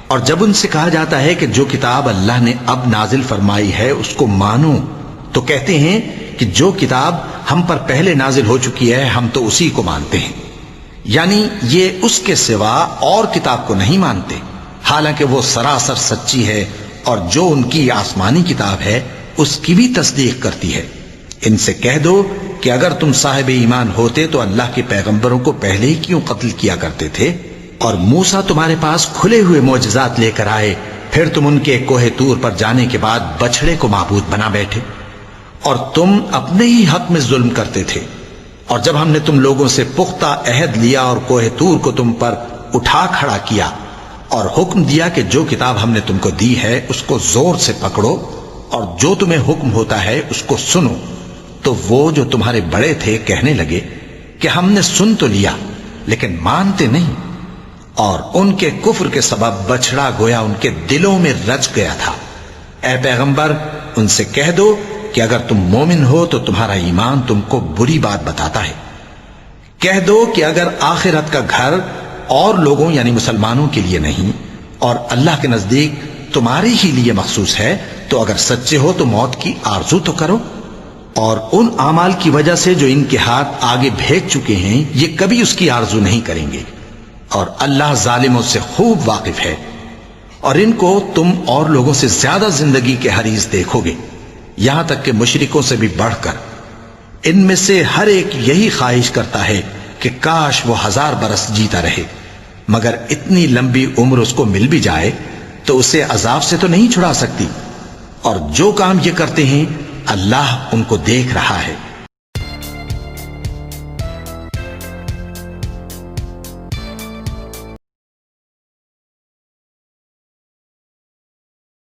اور جب ان سے کہا جاتا ہے کہ جو کتاب اللہ نے اب نازل فرمائی ہے اس کو مانو، تو کہتے ہیں کہ جو کتاب ہم پر پہلے نازل ہو چکی ہے ہم تو اسی کو مانتے ہیں، یعنی یہ اس کے سوا اور کتاب کو نہیں مانتے، حالانکہ وہ سراسر سچی ہے اور جو ان کی آسمانی کتاب ہے اس کی بھی تصدیق کرتی ہے۔ ان سے کہہ دو کہ اگر تم صاحب ایمان ہوتے تو اللہ کے پیغمبروں کو پہلے ہی کیوں قتل کیا کرتے تھے؟ اور موسیٰ تمہارے پاس کھلے ہوئے معجزات لے کر آئے، پھر تم ان کے کوہ طور پر جانے کے بعد بچڑے کو معبود بنا بیٹھے، اور تم اپنے ہی حق میں ظلم کرتے تھے۔ اور جب ہم نے تم لوگوں سے پختہ عہد لیا اور کوہ طور کو تم پر اٹھا کھڑا کیا اور حکم دیا کہ جو کتاب ہم نے تم کو دی ہے اس کو زور سے پکڑو اور جو تمہیں حکم ہوتا ہے اس کو سنو، تو وہ جو تمہارے بڑے تھے کہنے لگے کہ ہم نے سن تو لیا لیکن مانتے نہیں، اور ان کے کفر کے سبب بچڑا گویا ان کے دلوں میں رچ گیا تھا۔ اے پیغمبر ان سے کہہ دو کہ اگر تم مومن ہو تو تمہارا ایمان تم کو بری بات بتاتا ہے۔ کہہ دو کہ اگر آخرت کا گھر اور لوگوں یعنی مسلمانوں کے لیے نہیں اور اللہ کے نزدیک تمہارے ہی لیے مخصوص ہے تو اگر سچے ہو تو موت کی آرزو تو کرو، اور ان اعمال کی وجہ سے جو ان کے ہاتھ آگے بھیج چکے ہیں یہ کبھی اس کی آرزو نہیں کریں گے، اور اللہ ظالموں سے خوب واقف ہے۔ اور ان کو تم اور لوگوں سے زیادہ زندگی کے حریص دیکھو گے، یہاں تک کہ مشرکوں سے بھی بڑھ کر۔ ان میں سے ہر ایک یہی خواہش کرتا ہے کہ کاش وہ 1000 برس جیتا رہے، مگر اتنی لمبی عمر اس کو مل بھی جائے تو اسے عذاب سے تو نہیں چھڑا سکتی، اور جو کام یہ کرتے ہیں اللہ ان کو دیکھ رہا ہے۔